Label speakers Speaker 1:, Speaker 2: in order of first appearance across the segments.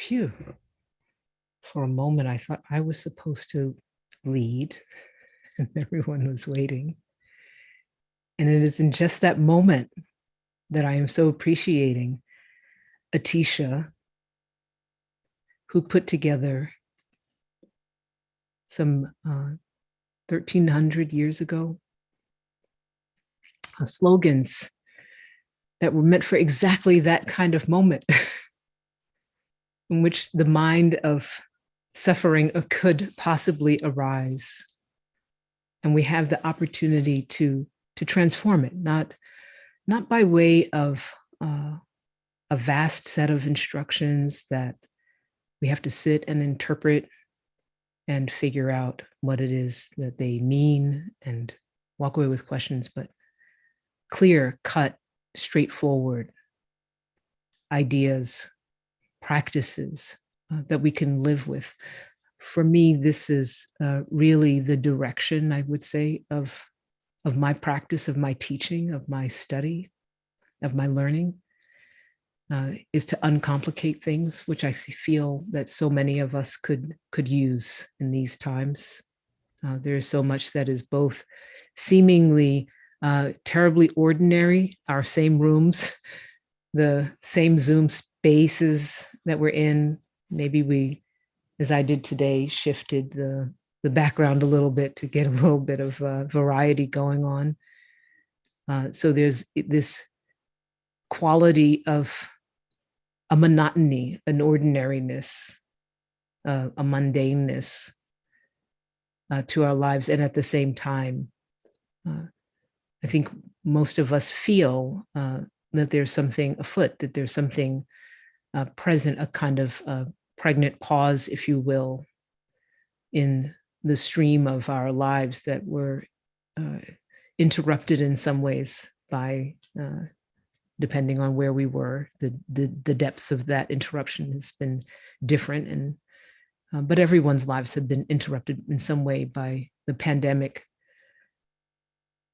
Speaker 1: Phew. For a moment, I thought I was supposed to lead and everyone was waiting. And it is in just that moment that I am so appreciating Atisha, who put together some 1,300 years ago slogans that were meant for exactly that kind of moment in which the mind of suffering could possibly arise. And we have the opportunity to transform it, not by way of a vast set of instructions that we have to sit and interpret and figure out what it is that they mean and walk away with questions, but clear, cut, straightforward ideas, practices that we can live with. For me, this is really the direction, I would say, of my practice, of my teaching, of my study, of my learning, is to uncomplicate things, which I feel that so many of us could use in these times. There is so much that is both seemingly terribly ordinary, our same rooms, the same Zoom spaces that we're in. Maybe we, as I did today, shifted the background a little bit to get a little bit of variety going on. So there's this quality of a monotony, an ordinariness, a mundaneness to our lives. And at the same time, I think most of us feel that there's something afoot, that there's something present, a kind of pregnant pause, if you will, in the stream of our lives that were interrupted in some ways by, depending on where we were, the depths of that interruption has been different, and but everyone's lives have been interrupted in some way by the pandemic.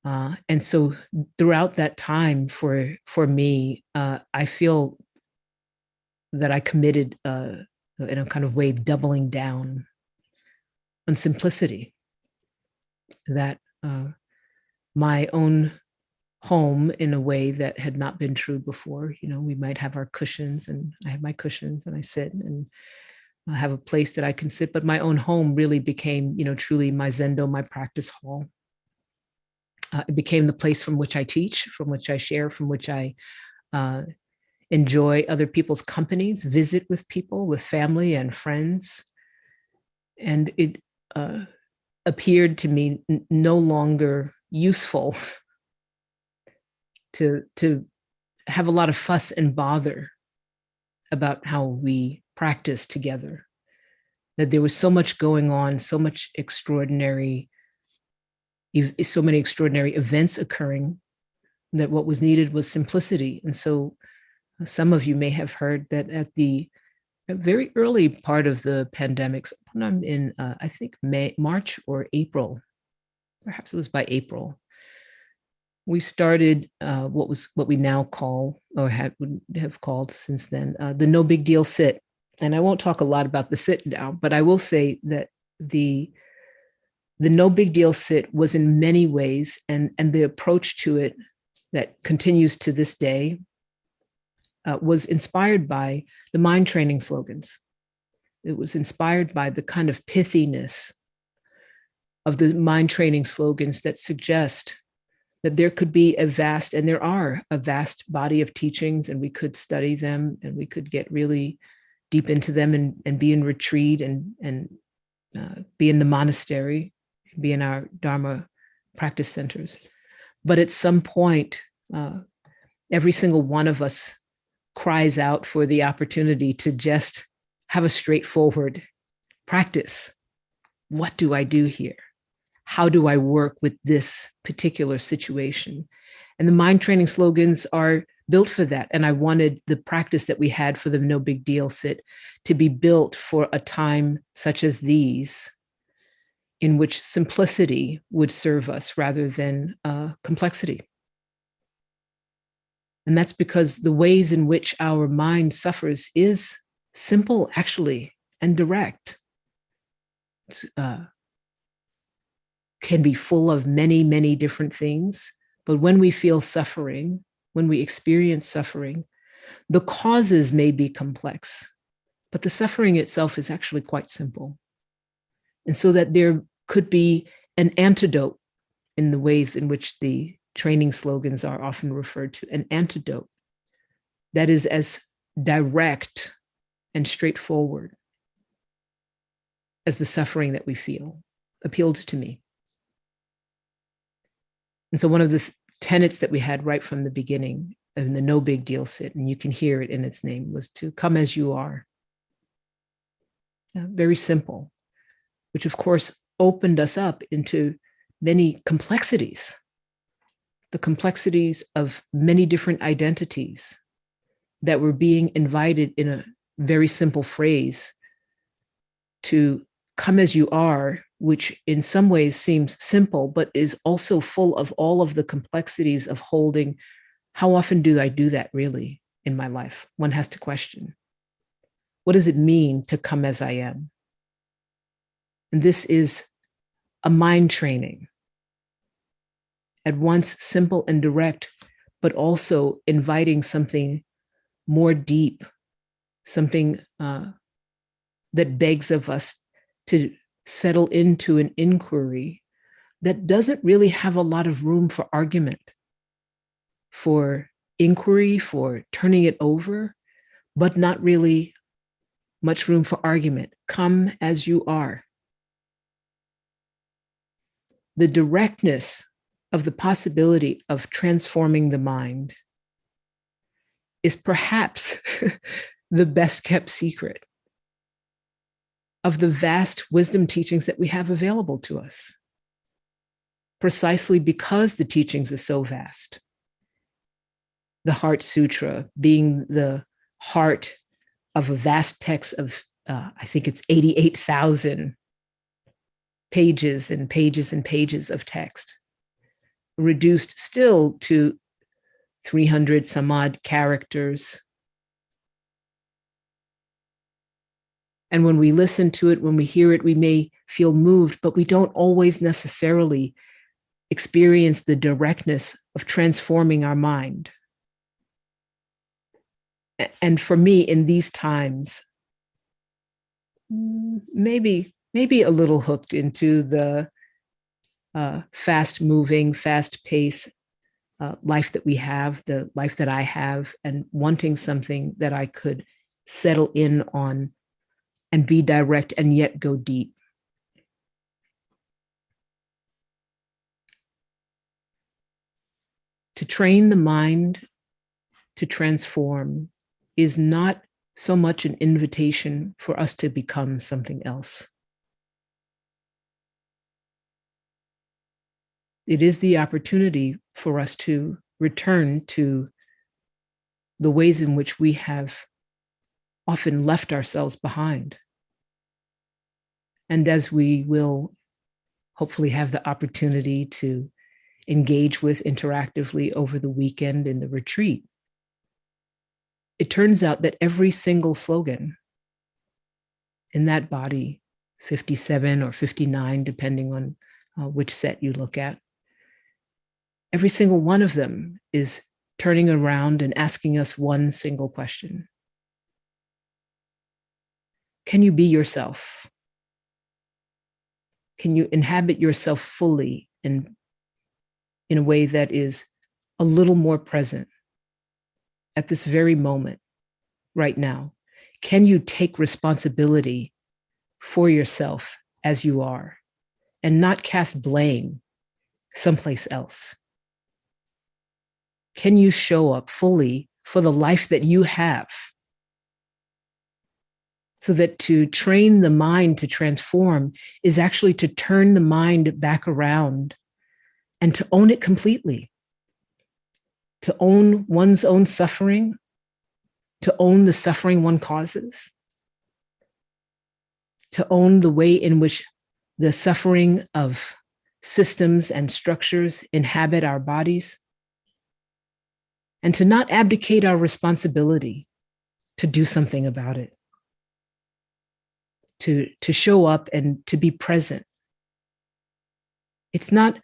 Speaker 1: And so throughout that time for me, I feel that I committed in a kind of way doubling down on simplicity, that my own home in a way that had not been true before. You know, we might have our cushions, and I have my cushions and I sit and I have a place that I can sit, but my own home really became, you know, truly my zendo, my practice hall. It became the place from which I teach, from which I share, from which I enjoy other people's companies, visit with people, with family and friends. And it appeared to me no longer useful to have a lot of fuss and bother about how we practice together. That there was so much going on, so many extraordinary events occurring, that what was needed was simplicity. And so some of you may have heard that at the very early part of the pandemic, sometime in I think March or April, perhaps it was by April, we started what we now call, or would have called since then, the No Big Deal Sit. And I won't talk a lot about the sit now, but I will say that the No Big Deal Sit was in many ways, and the approach to it that continues to this day was inspired by the mind training slogans. It was inspired by the kind of pithiness of the mind training slogans that suggest that there could be a vast, and there are a vast body of teachings, and we could study them and we could get really deep into them and be in retreat and be in the monastery, be in our Dharma practice centers. But at some point, every single one of us cries out for the opportunity to just have a straightforward practice. What do I do here? How do I work with this particular situation? And the mind training slogans are built for that. And I wanted the practice that we had for the No Big Deal Sit to be built for a time such as these, in which simplicity would serve us rather than complexity. And that's because the ways in which our mind suffers is simple, actually, and direct. Can be full of many, many different things. But when we feel suffering, when we experience suffering, the causes may be complex, but the suffering itself is actually quite simple. And so that there could be an antidote in the ways in which the training slogans are often referred to, an antidote that is as direct and straightforward as the suffering that we feel, appealed to me. And so one of the tenets that we had right from the beginning in the no big deal sit, and you can hear it in its name, was to come as you are. Very simple, which of course opened us up into many complexities, the complexities of many different identities that were being invited in a very simple phrase to come as you are, which in some ways seems simple, but is also full of all of the complexities of holding, how often do I do that really in my life? One has to question, what does it mean to come as I am? And this is a mind training, at once simple and direct, but also inviting something more deep, something that begs of us to settle into an inquiry that doesn't really have a lot of room for argument, for inquiry, for turning it over, but not really much room for argument. Come as you are. The directness of the possibility of transforming the mind is perhaps the best kept secret of the vast wisdom teachings that we have available to us, precisely because the teachings are so vast. The Heart Sutra being the heart of a vast text of, I think it's 88,000 pages and pages and pages of text, reduced still to 300 some odd characters. And when we listen to it, when we hear it, we may feel moved, but we don't always necessarily experience the directness of transforming our mind. And for me, in these times, maybe a little hooked into the fast-moving, fast-paced life that we have, the life that I have, and wanting something that I could settle in on and be direct and yet go deep. To train the mind to transform is not so much an invitation for us to become something else. It is the opportunity for us to return to the ways in which we have often left ourselves behind. And as we will hopefully have the opportunity to engage with interactively over the weekend in the retreat, it turns out that every single slogan in that body, 57 or 59, depending on which set you look at, every single one of them is turning around and asking us one single question. Can you be yourself? Can you inhabit yourself fully in a way that is a little more present at this very moment, right now? Can you take responsibility for yourself as you are and not cast blame someplace else? Can you show up fully for the life that you have? So that to train the mind to transform is actually to turn the mind back around and to own it completely, to own one's own suffering, to own the suffering one causes, to own the way in which the suffering of systems and structures inhabit our bodies, and to not abdicate our responsibility to do something about it. to show up and to be present. It's not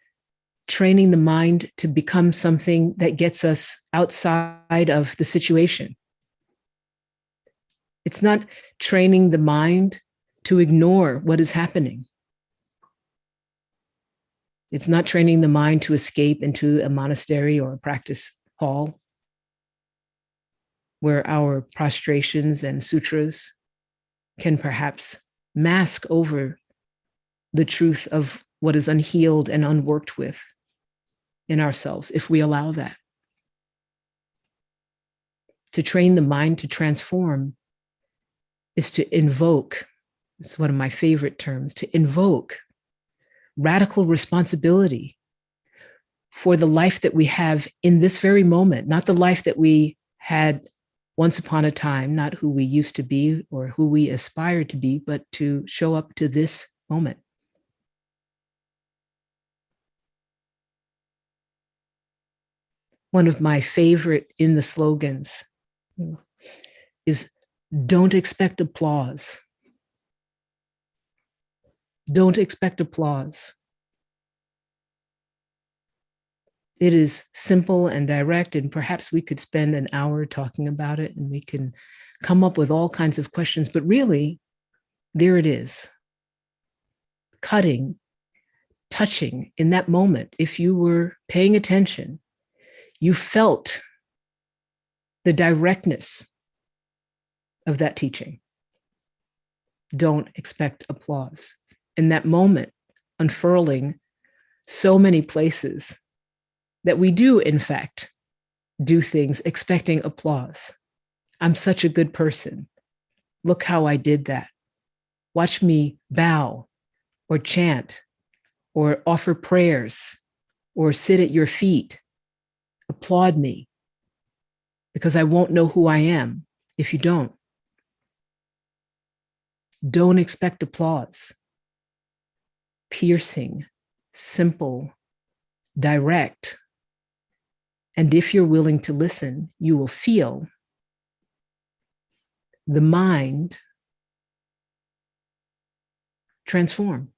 Speaker 1: training the mind to become something that gets us outside of the situation. It's not training the mind to ignore what is happening. It's not training the mind to escape into a monastery or a practice hall where our prostrations and sutras can perhaps mask over the truth of what is unhealed and unworked with in ourselves, if we allow that. To train the mind to transform is to invoke, it's one of my favorite terms, to invoke radical responsibility for the life that we have in this very moment, not the life that we had once upon a time, not who we used to be or who we aspire to be, but to show up to this moment. One of my favorite in the slogans is don't expect applause. Don't expect applause. It is simple and direct, and perhaps we could spend an hour talking about it and we can come up with all kinds of questions, but really, there it is. Cutting, touching in that moment. If you were paying attention, you felt the directness of that teaching. Don't expect applause. In that moment, unfurling so many places that we do, in fact, do things expecting applause. I'm such a good person. Look how I did that. Watch me bow or chant or offer prayers or sit at your feet. Applaud me because I won't know who I am if you don't. Don't expect applause. Piercing, simple, direct. And if you're willing to listen, you will feel the mind transform.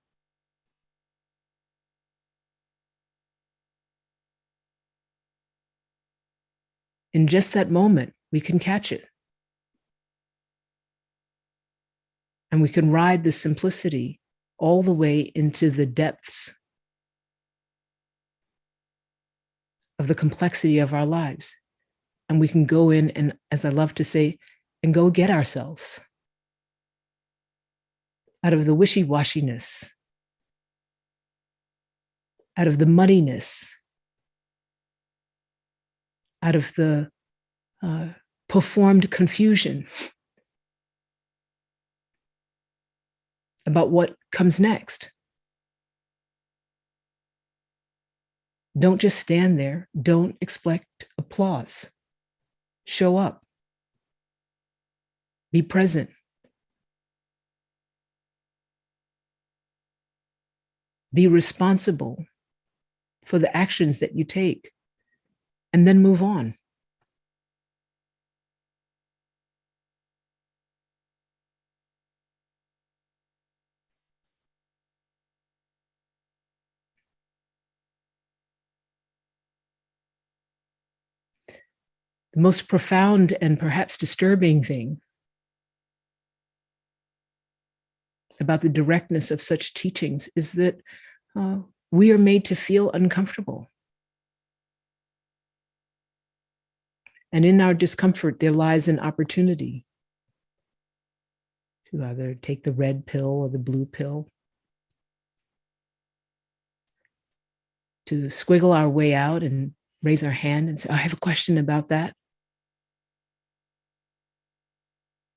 Speaker 1: In just that moment, we can catch it. And we can ride the simplicity all the way into the depths of the complexity of our lives. And we can go in and, as I love to say, and go get ourselves out of the wishy-washiness, out of the muddiness, out of the performed confusion about what comes next. Don't just stand there. Don't expect applause. Show up. Be present. Be responsible for the actions that you take, and then move on. The most profound and perhaps disturbing thing about the directness of such teachings is that we are made to feel uncomfortable. And in our discomfort, there lies an opportunity to either take the red pill or the blue pill, to squiggle our way out and raise our hand and say, I have a question about that.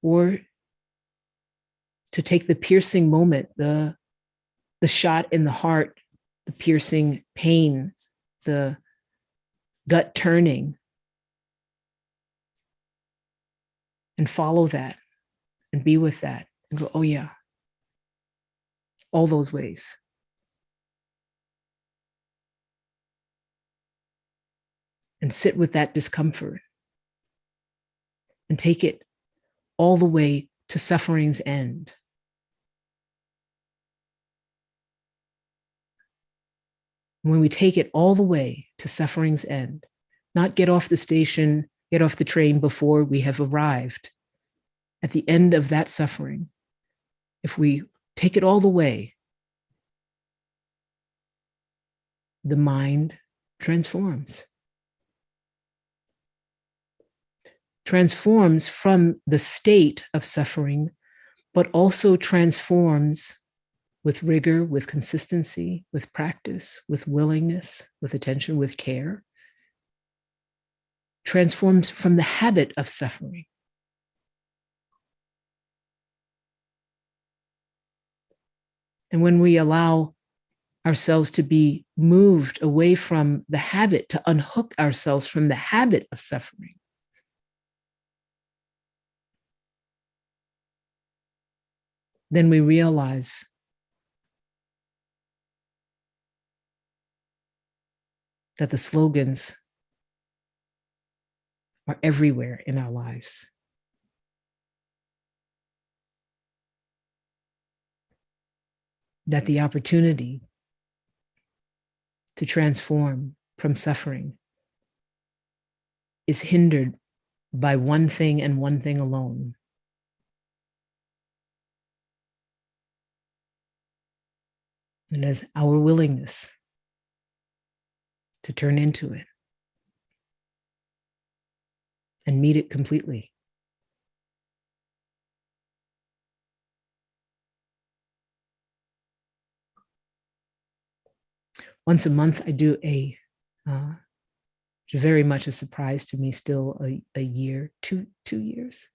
Speaker 1: Or to take the piercing moment, the shot in the heart, the piercing pain, the gut turning, and follow that and be with that and go, oh yeah, all those ways. And sit with that discomfort and take it all the way to suffering's end. When we take it all the way to suffering's end, not get off the station, get off the train before we have arrived, at the end of that suffering, if we take it all the way, the mind transforms. Transforms from the state of suffering, but also transforms with rigor, with consistency, with practice, with willingness, with attention, with care. Transforms from the habit of suffering. And when we allow ourselves to be moved away from the habit, to unhook ourselves from the habit of suffering, then we realize that the slogans are everywhere in our lives. That the opportunity to transform from suffering is hindered by one thing and one thing alone. And as our willingness to turn into it and meet it completely. Once a month, I do very much a surprise to me still, a year, 2 years,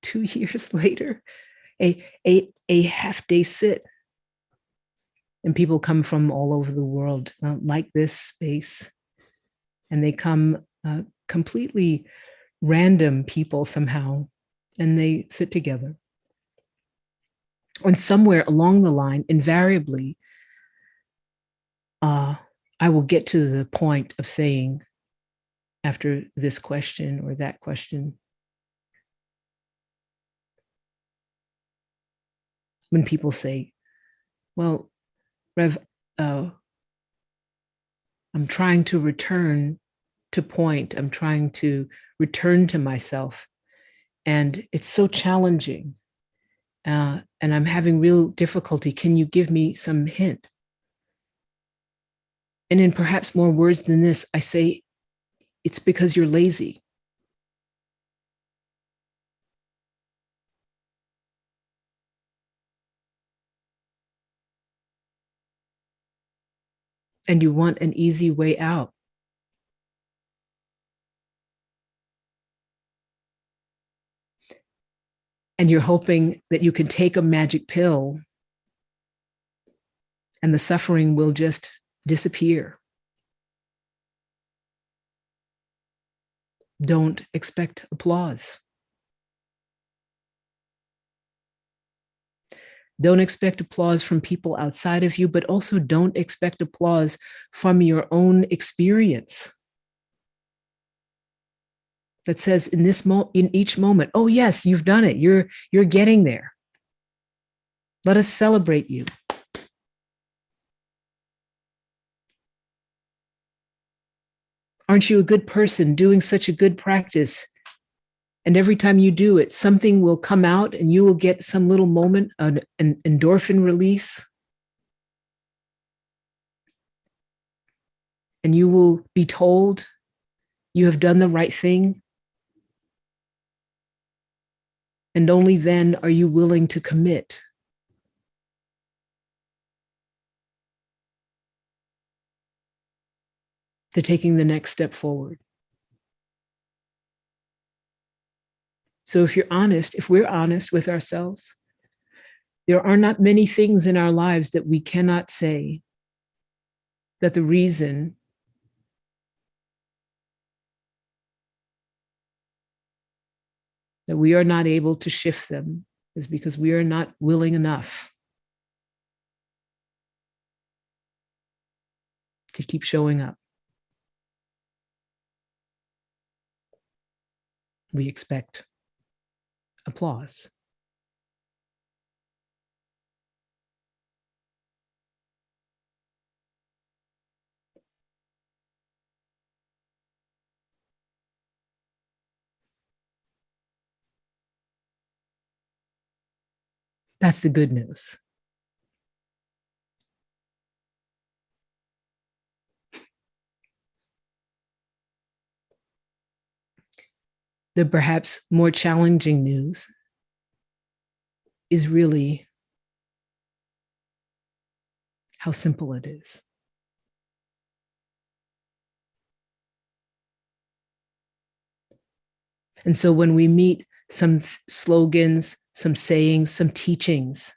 Speaker 1: 2 years later, a half-day sit. And people come from all over the world, like this space, and they come completely random people somehow, and they sit together. And somewhere along the line, invariably, I will get to the point of saying, after this question or that question, when people say, well, Rev, I'm trying to return to point, I'm trying to return to myself, and it's so challenging, and I'm having real difficulty. Can you give me some hint? And in perhaps more words than this, I say, it's because you're lazy. And you want an easy way out. And you're hoping that you can take a magic pill and the suffering will just disappear. Don't expect applause. Don't expect applause from people outside of you, but also don't expect applause from your own experience. That says in each moment, oh yes, you've done it. You're getting there. Let us celebrate you. Aren't you a good person doing such a good practice? And every time you do it, something will come out and you will get some little moment, an endorphin release. And you will be told you have done the right thing. And only then are you willing to commit. To taking the next step forward. So if we're honest with ourselves, there are not many things in our lives that we cannot say that the reason that we are not able to shift them is because we are not willing enough to keep showing up. We expect applause. That's the good news. The perhaps more challenging news is really how simple it is. And so when we meet some slogans, some sayings, some teachings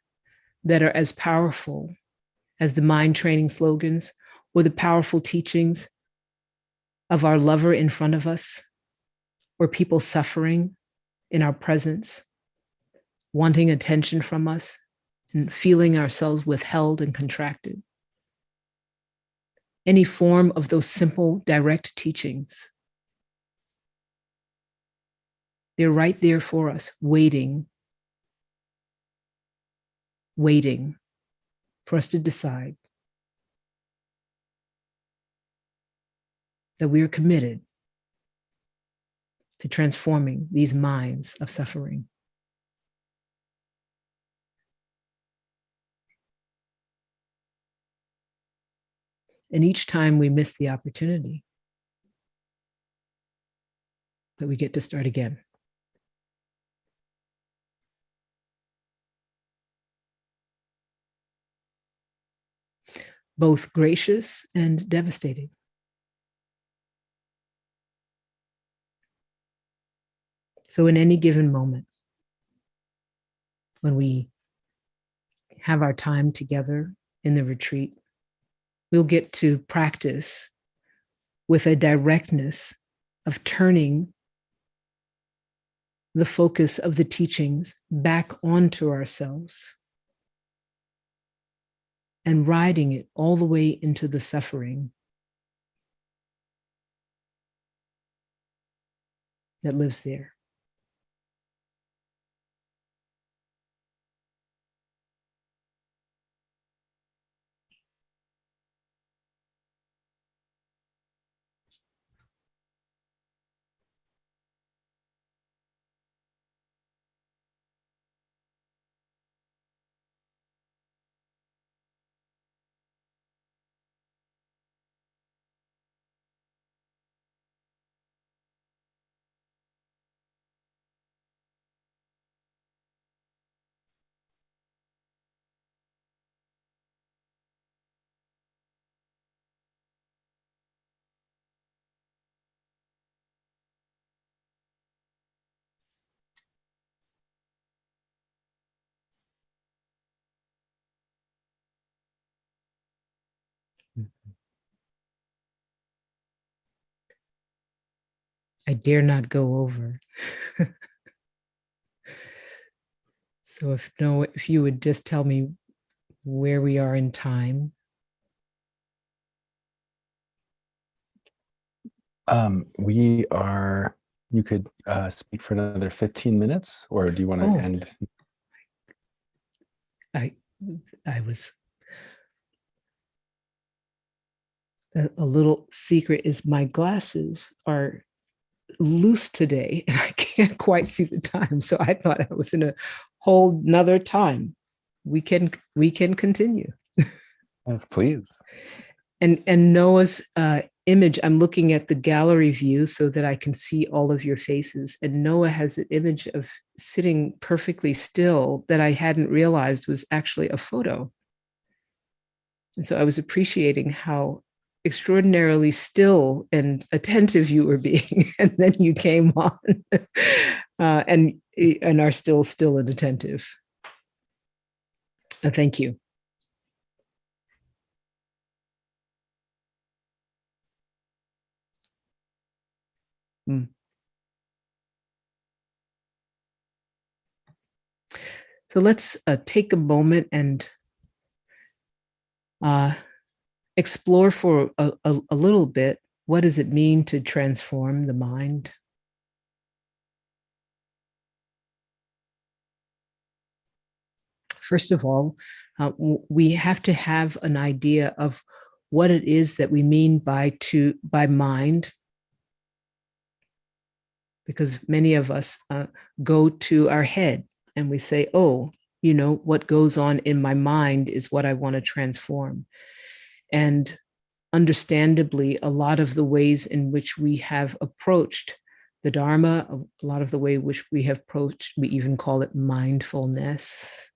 Speaker 1: that are as powerful as the mind training slogans or the powerful teachings of our lover in front of us, or people suffering in our presence, wanting attention from us and feeling ourselves withheld and contracted. Any form of those simple, direct teachings, they're right there for us, waiting for us to decide that we are committed to transforming these minds of suffering. And each time we miss the opportunity, that we get to start again. Both gracious and devastating. So in any given moment, when we have our time together in the retreat, we'll get to practice with a directness of turning the focus of the teachings back onto ourselves and riding it all the way into the suffering that lives there. I dare not go over. So if you would just tell me where we are in time.
Speaker 2: We are, you could speak for another 15 minutes, or do you want to end?
Speaker 1: I was, a little secret is my glasses are loose today and I can't quite see the time. So I thought I was in a whole nother time. We can continue.
Speaker 2: Yes, please.
Speaker 1: And Noah's image, I'm looking at the gallery view so that I can see all of your faces. And Noah has an image of sitting perfectly still that I hadn't realized was actually a photo. And so I was appreciating how extraordinarily still and attentive you were being. And then you came on and are still and attentive. Thank you. So let's take a moment and explore for a little bit, what does it mean to transform the mind? First of all, we have to have an idea of what it is that we mean by mind, because many of us go to our head and we say, oh, what goes on in my mind is what I want to transform. And understandably, a lot of the ways in which we have approached the Dharma, a lot of the way which we have approached, we even call it mindfulness,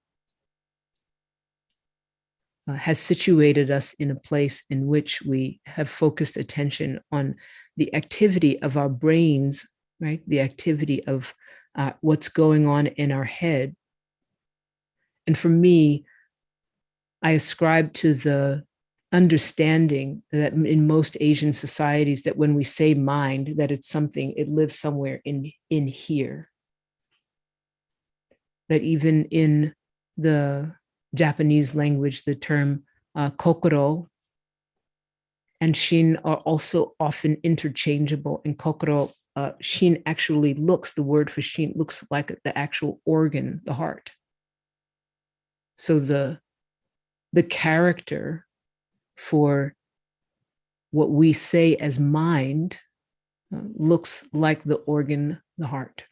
Speaker 1: has situated us in a place in which we have focused attention on the activity of our brains, right? The activity of what's going on in our head. And for me, I ascribe to the understanding that in most Asian societies, that when we say mind, that it's something, it lives somewhere in here. That even in the Japanese language, the term kokoro and shin are also often interchangeable. And kokoro, shin actually looks, the word for shin looks like the actual organ, the heart. So the character for what we say as mind looks like the organ, the heart.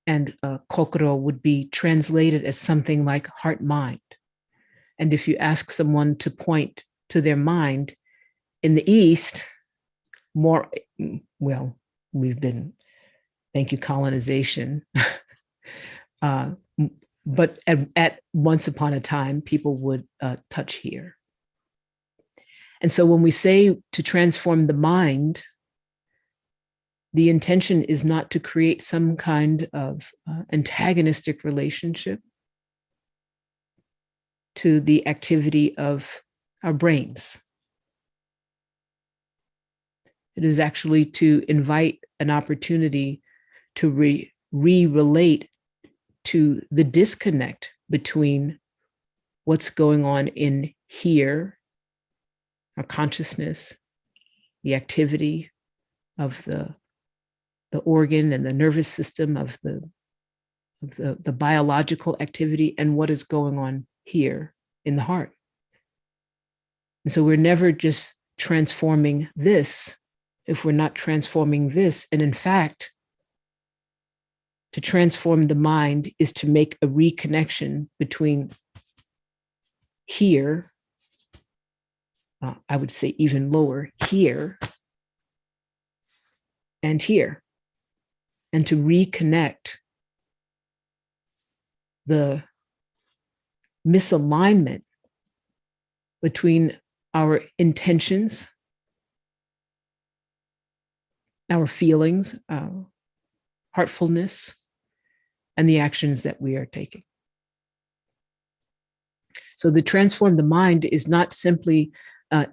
Speaker 1: And kokoro would be translated as something like heart mind. And if you ask someone to point to their mind in the East, more, well, we've been, thank you, colonization. But at once upon a time, people would touch here. And so when we say to transform the mind, the intention is not to create some kind of antagonistic relationship to the activity of our brains. It is actually to invite an opportunity to re-relate to the disconnect between what's going on in here, our consciousness, the activity of the organ and the nervous system, of the biological activity, and what is going on here in the heart. And so we're never just transforming this if we're not transforming this. And in fact, to transform the mind is to make a reconnection between here, I would say even lower, here and here, and to reconnect the misalignment between our intentions, our feelings, our heartfulness, and the actions that we are taking. So the transform the mind is not simply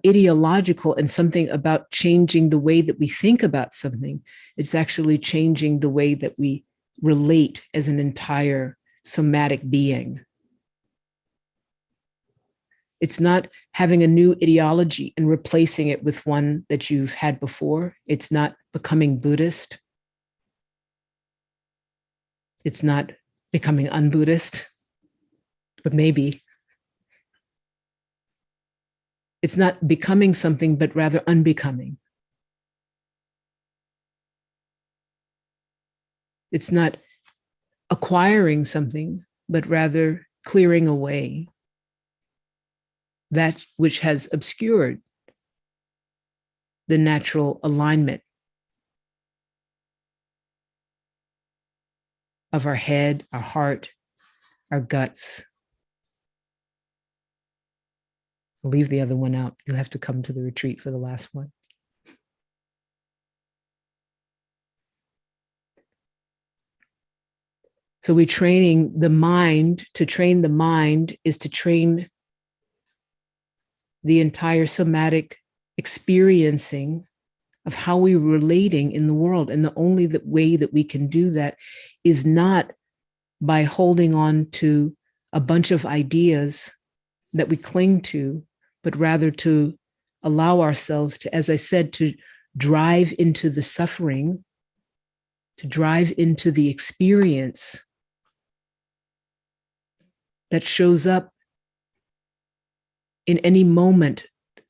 Speaker 1: ideological and something about changing the way that we think about something. It's actually changing the way that we relate as an entire somatic being. It's not having a new ideology and replacing it with one that you've had before. It's not becoming Buddhist. It's not becoming un-Buddhist, but maybe. It's not becoming something, but rather unbecoming. It's not acquiring something, but rather clearing away that which has obscured the natural alignment of our head, our heart, our guts. I'll leave the other one out. You'll have to come to the retreat for the last one. So we're training the mind. To train the mind is to train the entire somatic experiencing of how we're relating in the world. And the only way that we can do that is not by holding on to a bunch of ideas that we cling to, but rather to allow ourselves to, as I said, to drive into the suffering, to drive into the experience that shows up in any moment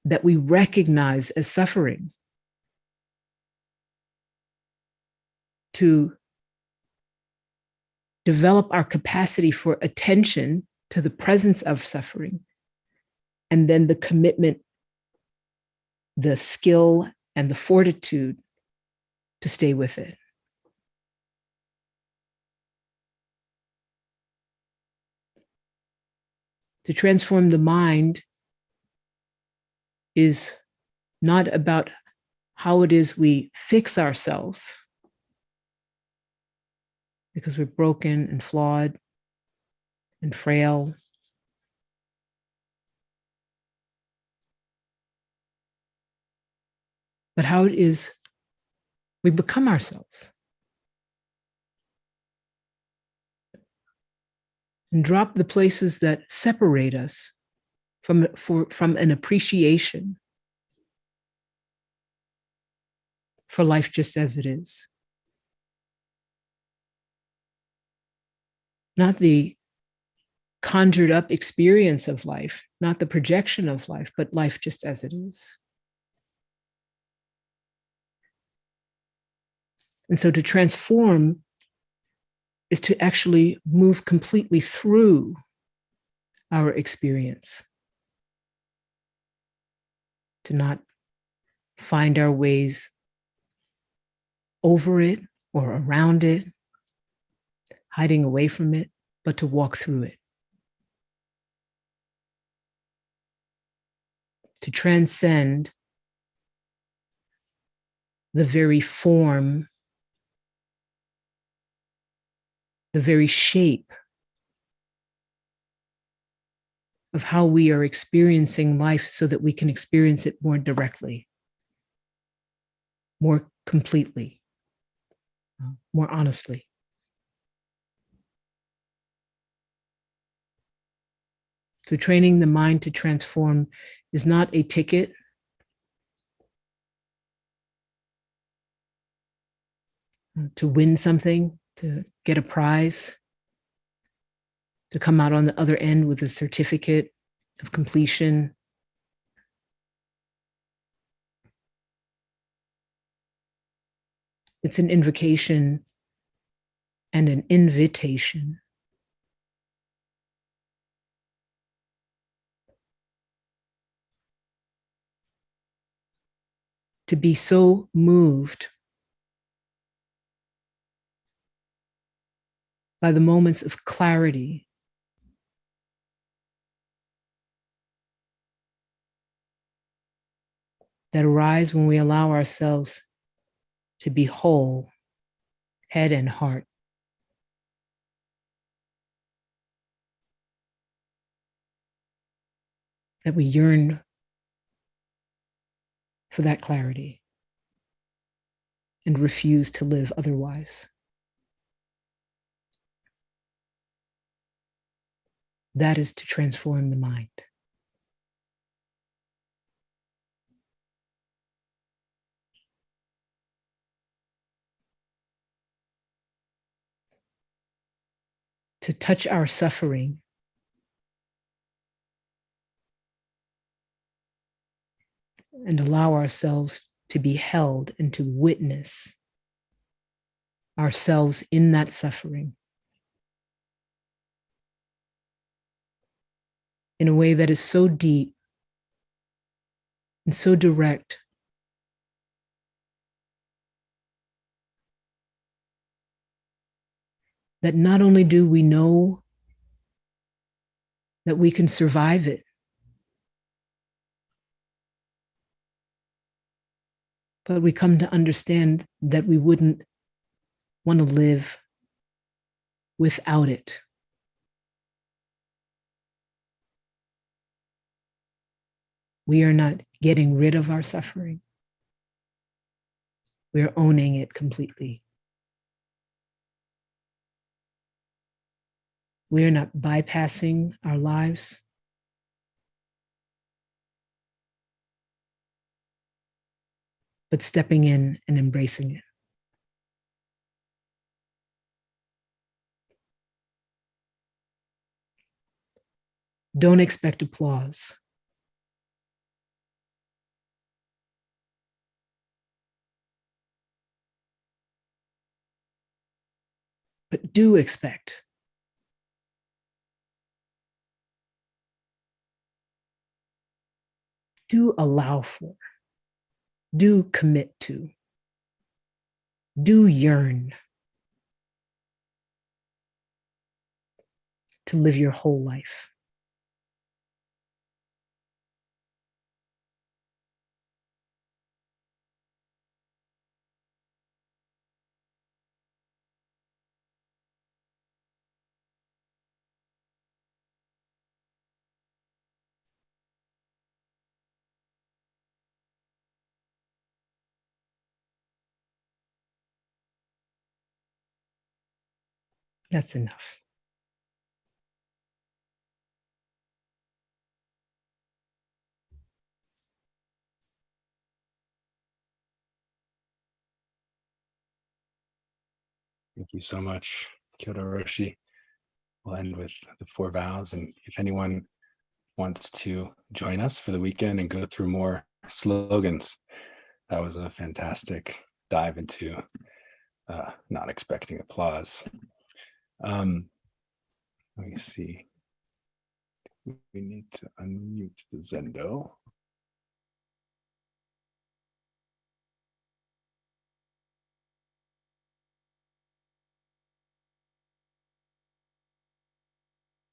Speaker 1: that we recognize as suffering, to develop our capacity for attention to the presence of suffering, and then the commitment, the skill, and the fortitude to stay with it. To transform the mind is not about how it is we fix ourselves, because we're broken and flawed and frail. But how it is we become ourselves. And drop the places that separate us from an appreciation for life just as it is. Not the conjured up experience of life, not the projection of life, but life just as it is. And so to transform is to actually move completely through our experience, to not find our ways over it or around it, hiding away from it, but to walk through it. To transcend the very form, the very shape of how we are experiencing life, so that we can experience it more directly, more completely, more honestly. So training the mind to transform is not a ticket. To win something, to get a prize, to come out on the other end with a certificate of completion. It's an invocation and an invitation to be so moved by the moments of clarity that arise when we allow ourselves to be whole, head and heart. That we yearn for that clarity and refuse to live otherwise. That is to transform the mind. To touch our suffering and allow ourselves to be held and to witness ourselves in that suffering in a way that is so deep and so direct that not only do we know that we can survive it, but we come to understand that we wouldn't want to live without it. We are not getting rid of our suffering. We are owning it completely. We are not bypassing our lives, but stepping in and embracing it. Don't expect applause. but do expect. Do allow for. Do commit to. Do yearn to live your whole life. That's enough.
Speaker 2: Thank you so much, Kyoto Roshi. We'll end with the 4 vows. And if anyone wants to join us for the weekend and go through more slogans, that was a fantastic dive into not expecting applause. Let me see. We need to unmute the Zendo.